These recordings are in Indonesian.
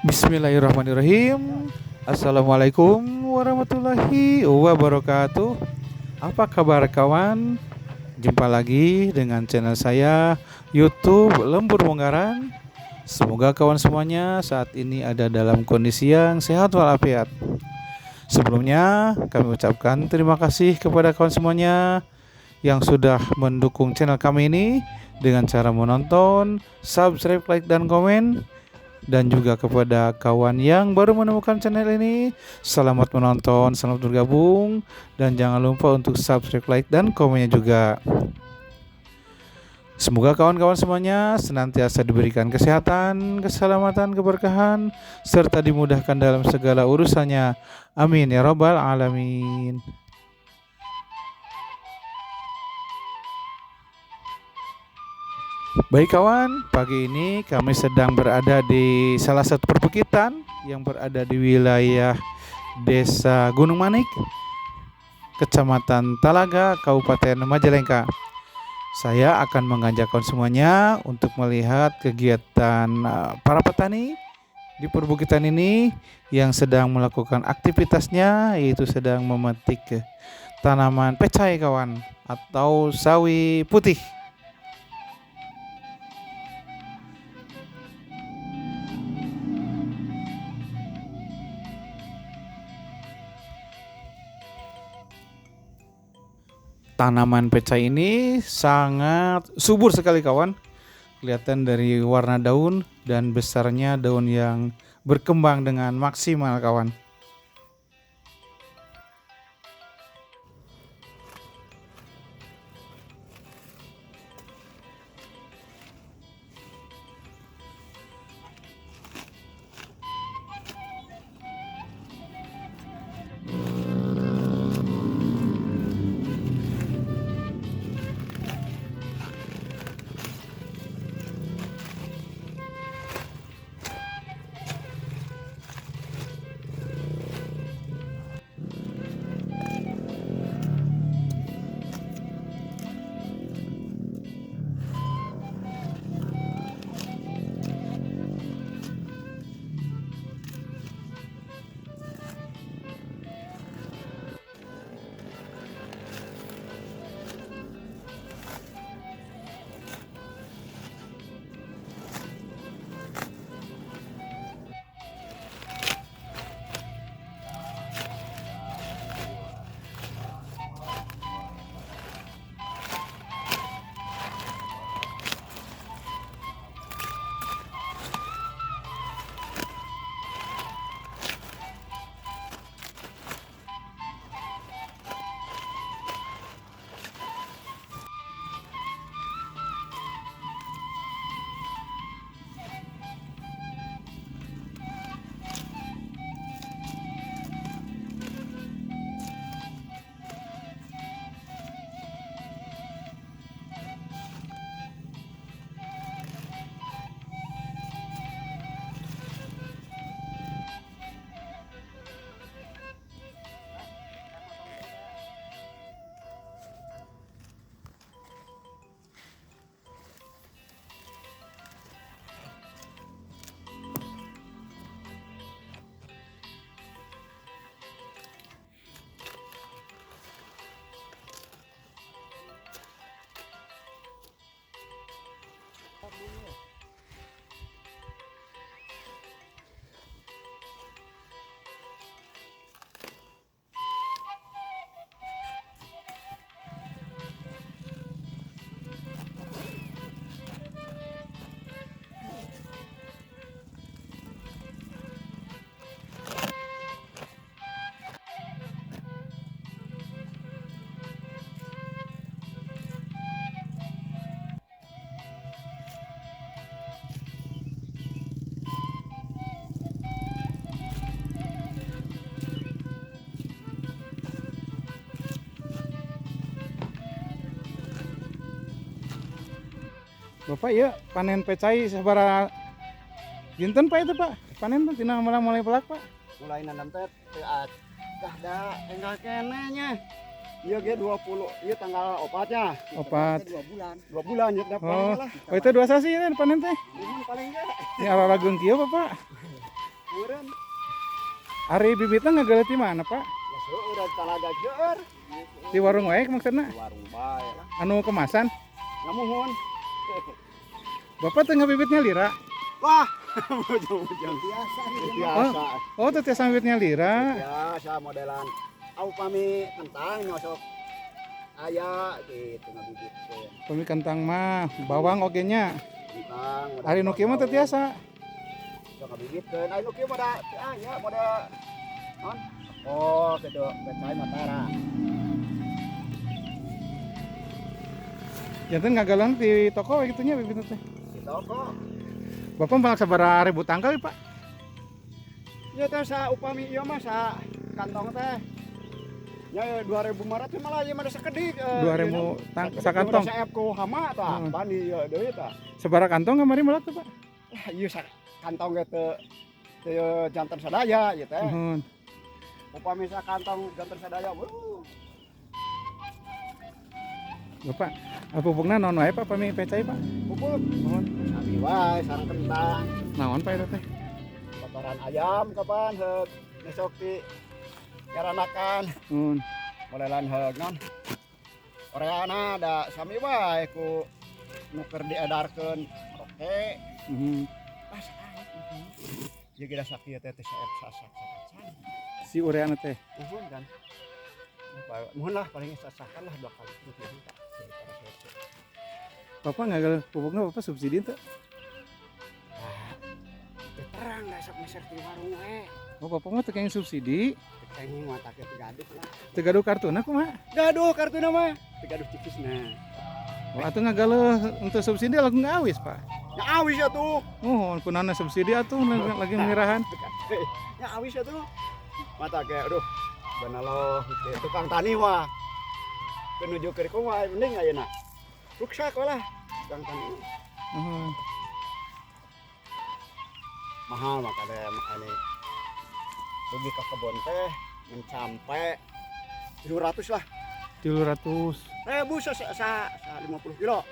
Bismillahirrahmanirrahim. Assalamualaikum warahmatullahi wabarakatuh. Apa kabar kawan? Jumpa lagi dengan channel saya YouTube Lembur Bongkaran. Semoga kawan semuanya saat ini ada dalam kondisi yang sehat walafiat. Sebelumnya kami ucapkan terima kasih kepada kawan semuanya yang sudah mendukung channel kami ini dengan cara menonton, subscribe, like, dan komen. Dan juga kepada kawan yang baru menemukan channel ini, selamat menonton, selamat bergabung, dan jangan lupa untuk subscribe, like, dan komennya juga. Semoga kawan-kawan semuanya senantiasa diberikan kesehatan, keselamatan, keberkahan, serta dimudahkan dalam segala urusannya. Amin ya rabbal alamin. Baik kawan, pagi ini kami sedang berada di salah satu perbukitan yang berada di wilayah Desa Gunung Manik, Kecamatan Talaga, Kabupaten Majalengka. Saya akan mengajak kawan semuanya untuk melihat kegiatan para petani di perbukitan ini yang sedang melakukan aktivitasnya, yaitu sedang memetik tanaman pecai kawan, atau sawi putih. Tanaman pecai ini sangat subur sekali kawan. Kelihatan dari warna daun dan besarnya daun yang berkembang dengan maksimal kawan. Bapak ya panen pecai sabara jinten Pak itu Pak? Panen tuh tina mulai pelak Pak. Mulai nanam teh dah tinggal kenenya. Iya ge 20, iya tanggal 4-nya. Opat. 2 bulan. 2 bulan ya dapat Oh, lah. oh itu dua sasi ya panen teh. Ini paling enggak. Ini arah geung kieu Bapak. Meureun. Ari bibitna ngagalet di mana, Pak? Ya seueur talaga keur. Di warung wae maksudna? Warung bae lah. Anu kemasan. Ngamuhun. Bapak tengah bibitnya lira. Wah, bujang-bujang biasa. Biasa. Oh, teh tiasa bibitnya lira. Biasa modelan. Upami kentang nyosok aya gitu ngabibitkeun. Pemi kentang mah bawang oge nya. Kentang. Ari nu kieu mah teh tiasa. Sok ngabibitkeun. Ari nu kieu mah da teu aya, mah da naon? Oh, kitu becai Matara. Janten ngagalan di toko we kitu nya bibitna teh. Di toko. Bapak malah sabaraha ribu tangkal, Pak? Ya teh sa upami ieu mah sa kantong teh. Ya 2.500 malah ieu mah da sakedik. 2.000 sakantong. Saep ku hama tah, bani ieu deui tah. Sabaraha kantong kamari malah teh, Pak? Lah ieu kantong ge teu janten sadaya ieu teh. Nuhun. Upami sa kantong janten sadaya. Bapak, pupukna naon wae, Pak? Pami pecai, Pak? Pupuk. Nuhun. Sapi wae sareng kentang. Naon, Pak eta teh? Kotoran ayam kapan heug besok di garanakan. Nuhun. Modelan heug non. Oreana da sami wae ku nu keur diedarkeun oke. Pas aek. Jadi kita sakit teh saep sasak sakacan. Si ureana teh. Nuhun kan. Mohon lah paling sasakan lah 2 kali rupiah tak. Bapak ngagal pupukna Bapak subsidi teu? Terang dah sok meser di warung we. Oh, Bapak mah teu kenging subsidi. Kayaknya mah tak gaduh lah. Teu gaduh kartuna kumaha? Gaduh kartuna mah. Gaduh tipisna. Oh, atuh ngagaleuh untuk subsidi lagu ngawis, Pak. Ya awis ya tuh. Oh, kunana subsidi atuh lagi mengirahan. Ya awis ya tuh. Mata kayak aduh. Bener loh, tukang tani mah. Menuju ke kumaha mending ayeuna. Ruksak lah tukang tani. Oh. Mahal makanya ane pergi ke kebun teh mencapai 700 lah. 300. Ribu sa 50 kilo.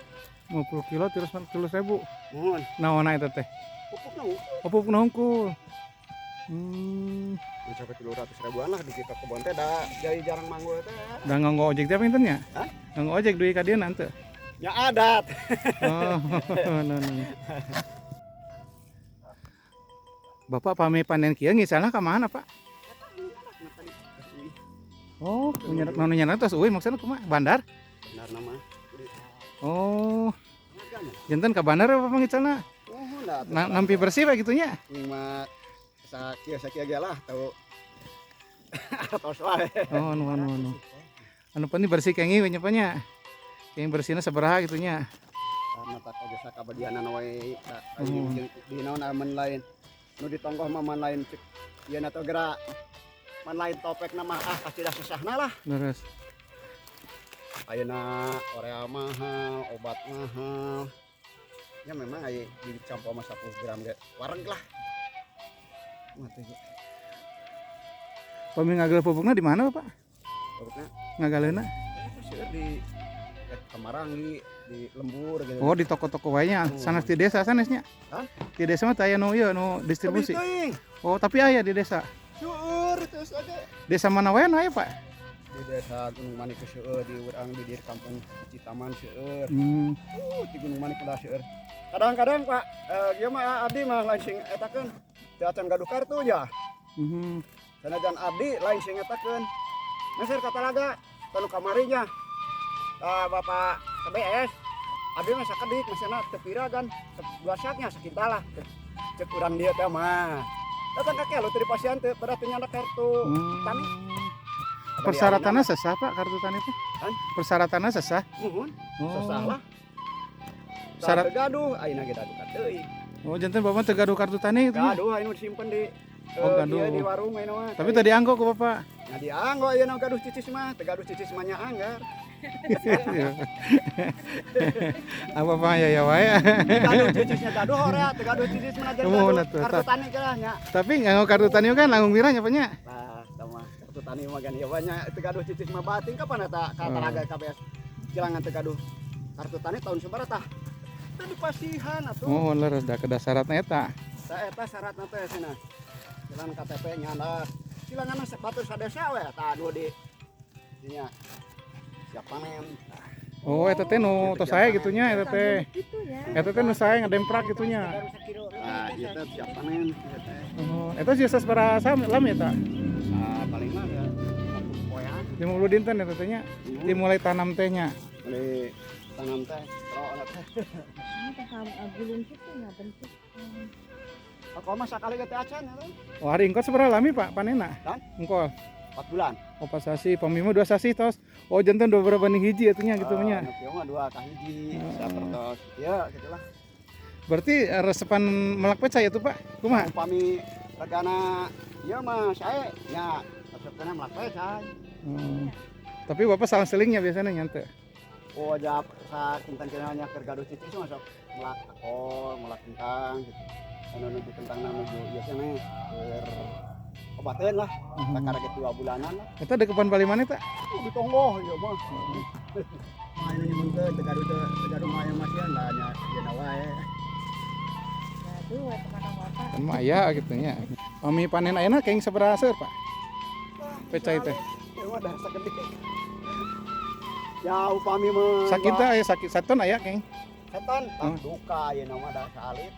50 kilo 300.000. Mohon. Naonna eta teh? Pupuk nang Pupuk hungkul. mencapai 700.000-an lah di kita kebun teh da jadi jarang manggo teh. Da nganggo ojek teh pinten nya? Hah? Nganggo ojek duit ka dieu teu? Ya adat. Oh, no. Bapak pami panen kieu ngisalna ka mana, Pak? Oh, nyanak tos euy maksudna kumaha? Bandar? Benar nama. Oh. Janten ka bandar apa ngisalna? Nampi bersih bae kitu nya. Mah sakia ge lah tahu. Tos wae. Oh, anu. Anu penting bersih kengi we nya Pak nya. Kenging bersihna sabaraha kitu nya. Karena tak oge sakabadianan wae di naon aman lain. Nu ditonggoh mah man lain cek ieu na teh geura man lain topekna mah pasti dah susahna lah. Leres. Ayeuna orea mahal, obat mahal. Ya memang aya dicampo mah 10 gram ge wareg lah. Mati ge. Pami ngagal pupukna di mana, Pak? Pokoknya Ngagaleuna? seueur di Kamarangi, di Lembur gitu. Oh, di toko-toko wae nya. Sanes di desa sanesnya? Hah? Di desa mah teh aya nu ieu nu distribusi. Teuing. Oh, tapi aya di desa. Seueur terus age. Desa mana wae nu aya, Pak? Di desa Gunung Manik seueur di urang di kampung Citaman seueur. Di Gunung Manik udah seueur. Kadang-kadang Pak, ieu mah abdi mah lain sing etakeun. Teu acan gaduh kartu ya. Sanajan abdi lain sing etakeun. Meser ka Talaga, tanu kamarinya. Bapak KBS, abdi mah sakedik meusna teu piragan, 2 saknya sakintalah. Cek urang dieu teh mah. Datang ka kelo teu dipasian teu pada teu nyanda kartu tani. Persyaratannya sesah, Pak, kartu tani teh? Hah? Persyaratannya sesah? Nuhun. Oh. Sesah lah. Syarat gaduh, ayeuna ge gaduh ka teuing. Oh, janten Bapak teu gaduh kartu tani itu. Gaduh anu disimpen di gaduh. di warung ayeuna mah. Tapi tadi anggo ku Bapak. Nah dianggo ayeuna gaduh cicis mah, teu gaduh cicis mah nya anggar. Apa Pak ya wae. Gaduh cicisnya gaduh ora, teu gaduh cicis mah jadi gaduh. Kartu tani geus nya. Tapi nganggo kartu tani kan langgung wiranya Pak nya. Nah, sama kartu tani mah kan ya banyak teu gaduh cicis mah bating kapan eta ka Talaga KBS. Kilangan teu gaduh. Kartu tani tahun sabaraha tah? Teu dipasihan atuh. Oh, leres da kedah syaratna eta. Eta syaratna teh cenah. silang KTP-nya nah silangan batur sadesa we tah anu di dinya siap panen. Oh, eta teh nu tos sae gitunya eta teh. Gitu ya. Eta teh nu sae ngademprak gitunya. Nah, ieu teh siap panen ieu teh. Oh, eta sih sabaraha lami eta? Paling mah ya 40 poean 50 dinten eta teh nya. Dimulai tanam tehnya. mulai tanam teh kalau teh. Ini teh gulung gitu ya bentuk. Kalau mah sakali ge teh acan ya. Oh, hari engkol sabaraha lami Pak panenna? Dan? Engkol. 4 bulan. Oh, pas sasi, pamima 2 sasi tos. Oh, jantan 2 berapa nih hiji atunya gitu nya. Kieu mah 2 ka hiji, sapertos. Ya, gitulah. Berarti resepan melak pecah ya tuh Pak? Kumaha? Upami regana ieu mah sae nya resepna melak cai. Tapi Bapak salah selingnya biasanya nyante. Oh, aja sa kintan nya keur gaduh cici masuk melak akol, melak kentang gitu. Anu nuju kentang nuju ieu teh keur obateun lah. Takara ge 2 bulanan lah. Eta dekepan bali mana tak? Di tonggoh ieu mah. Main nya mun teh tegaduh mah aya masian lah nya ieu wae. Aduh, kemana-mana. Kan mah aya gitu nya. Mami panen ayeuna keng sabaraha seur Pak? Pecah teh. Ieu mah dah sagede. Ya upami mah Sakit teh aya sakit saton aya keng. setan tah duka ieu mah dah salit.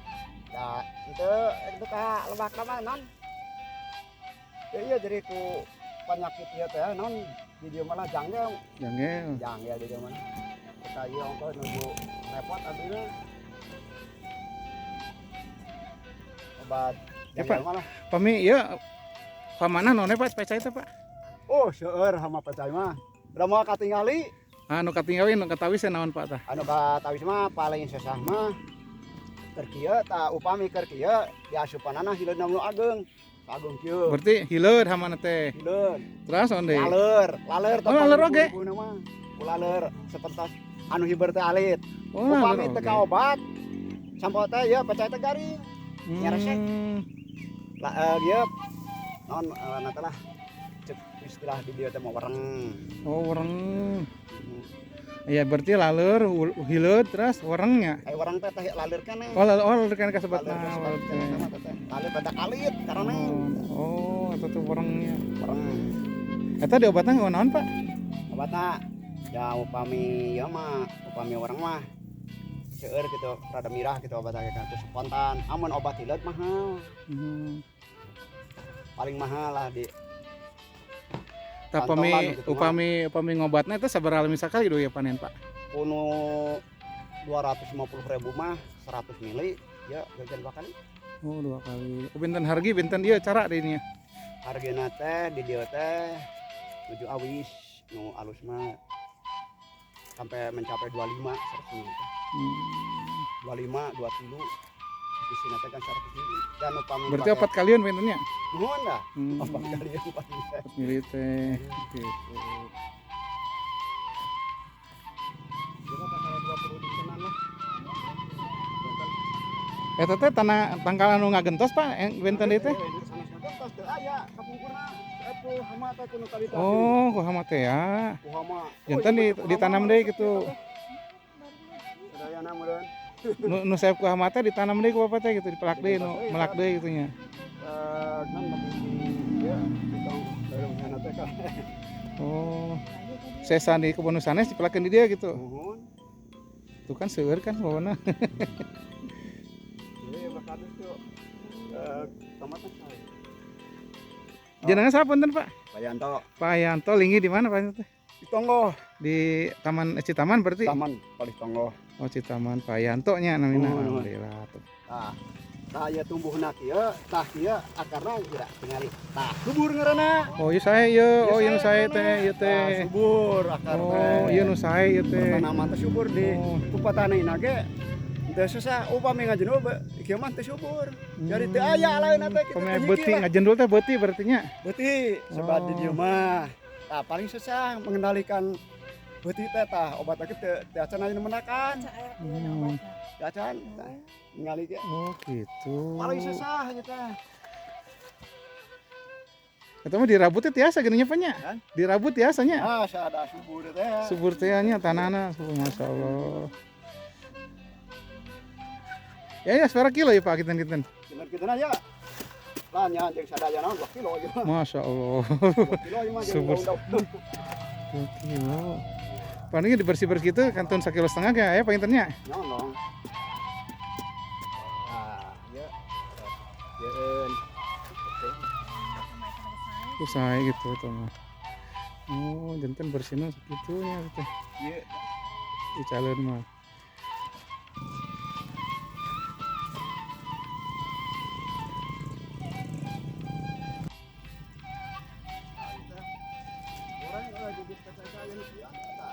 Da itu ka lebak mah non. Iya jadi ku penyakit ieu teh non di dieu mah janggel. Jange. Janggel di dieu mah. Kita ieu ongko nuju repot abdina. Obat janggel mah lah. Pami ieu pamana none Pak pecah teh Pak? Oh, seueur hama pecah mah. Da moal katingali Anu katinggalin nu katawis naon Pak tah? anu katawis mah paling susah mah keur kieu tah upami keur kieu diasupanana hileudna nu ageng. Agung kieu. Berarti hileud hamana teh. Hileud. Terus on deui. Laler Oh, laler oge. Laler seperti anu hiber teh alit. Oh, Upami teh ka obat sampo teh ya pecah teh garing. Nya resek. Ieu naon na teh lah cek istilah di dieu teh mah wereng. Oh, wereng. Iya, berarti laleur hileud terus werengnya. Ai wereng teh laler keneh. Oh, laler kan kasebutna. Laler badak alit karena Oh, eta tuh werengnya. wereng. Eta diobatna naon, Pak? Obatna ya upami ya mah upami wereng mah seueur gitu rada mirah gitu obat kayak gitu spontan. Amun obat hileud mahal. Paling mahal lah di Tapi upami ngobatna itu sabaraha lami sakali do ya panen Pak? Kuno 250.000 mah 100 mili ya jajan 2 kali. Oh 2 kali. Binten hargi binten dia cara deh ini ya. Hargana teh di dieu teh nuju awis nu alus mah sampai mencapai 25 100 mili. 25 2 kilo. Di sini teh kan 100 mili. Dan upami berarti 4 kalian bintennya? nuhun dah. 4 kali 4 mili teh. Gitu. Kita pakai 20 dintenan lah. Eta teh tanah tangkal anu ngagentos Pak, benten deui teh. Gentos teh aya kapungkurna epu hama teh kuno kali teh. Oh, ku hama teh ya. Ku hama. Janten ditanam deui gitu. Sadayana meureun. Nu saep ku hama teh ditanam deui ku Bapak teh gitu, dipelak deui nu melak deui gitu nya. Kan lebih ya ditong daerahna teh ka. Oh. Sesan di kebun sanes dipelakeun di dia gitu. Nuhun. Tuh kan seueur kan bawana. Jadi bakadus tuh tomatnya saya. Jenengan sapunten Pak? Bayanto. Pak Yanto linggi di mana Pak teh? Di Tonggo. Di Taman Citaman berarti? Taman paling Tonggo. Oh Citaman Pak Yanto nya namina. Oh, Alhamdulillah tuh. Nah, saya tumbuhna kieu, tah kieu akarna geura tingali. Tah, subur ngaranna. Oh ieu sae ieu, oh ieu nu sae teh, ieu teh. Subur akar teh. Oh ieu nu sae ieu teh. Tanaman teh subur di kupatanaina ge teu susah upami ngajeunul kieu mah teu subur. Jadi teu aya lain teh kitu. Pemain beuti ngajendul teh beuti berarti nya. Beuti sebab di dieu mah. Tah paling susah mengendalikan beuti teh tah obat teh teu acan aya nu menakan. Teu acan ningali ge. Oh gitu. Paling susah nya teh. Eta mah dirabut teh tiasa geuning nya Pak nya. Hah? Dirabut tiasa nya. Ah, sada subur teh. Subur teh nya tanahna, masyaallah. Ya ya seberapa kilo ya Pak kita. Kita aja. Lanya jeung sadaya naon 2 kilo ieu mah. Masya Allah. 2 kilo ieu mah jeung Super. daun-daun. 2 kilo. Paling dibersih-bersih gitu kantun 1,5 kilo kayak ya painternya. Nyolong. Ah, ya. Yeun. Usai gitu tuh mah. Oh, jantan bersihnya segitunya gitu. Ieu Di calon mah. orang jadi PPK yang kieu eta.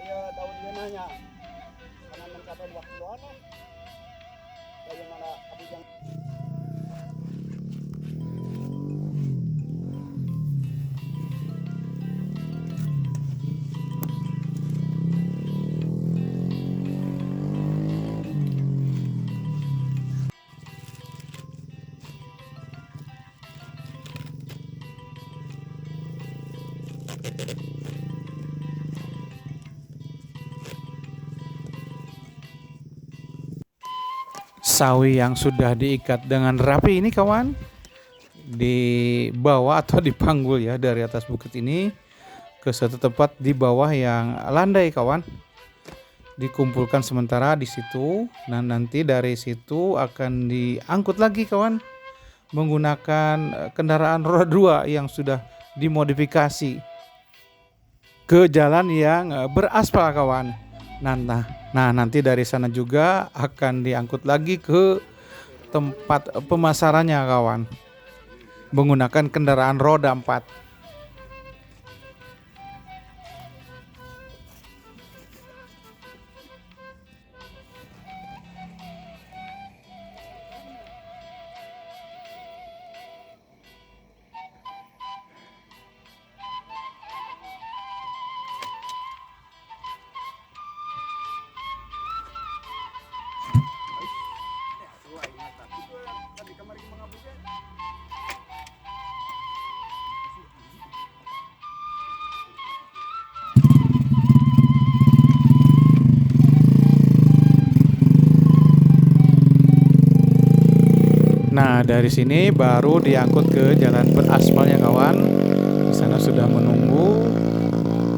Iya daun ieu nanya. Karena mencapai 2 kiloan lah. Daya mana abijang. Sawi yang sudah diikat dengan rapi ini kawan, dibawa atau dipanggul ya dari atas bukit ini ke satu tempat di bawah yang landai kawan. Dikumpulkan sementara di situ, dan nanti dari situ akan diangkut lagi kawan menggunakan kendaraan roda 2 yang sudah dimodifikasi ke jalan yang beraspal kawan. Nah, nanti dari sana juga akan diangkut lagi ke tempat pemasarannya kawan menggunakan kendaraan roda 4. Nah, dari sini baru diangkut ke jalan beraspalnya kawan. Di sana sudah menunggu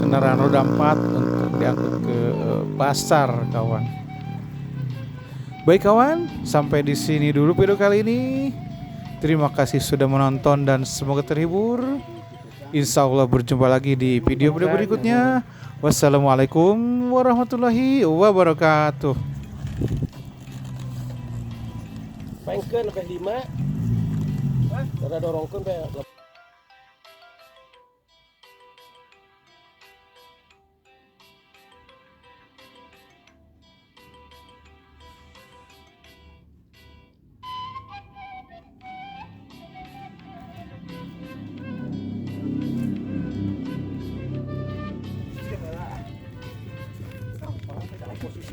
kendaraan roda 4 untuk diangkut ke pasar kawan. Baik kawan, sampai di sini dulu video kali ini. Terima kasih sudah menonton dan semoga terhibur. Insya Allah berjumpa lagi di video-video berikutnya. Wassalamualaikum warahmatullahi wabarakatuh. Maingkeun sampai 5. Ada dorongkeun sampai Posisi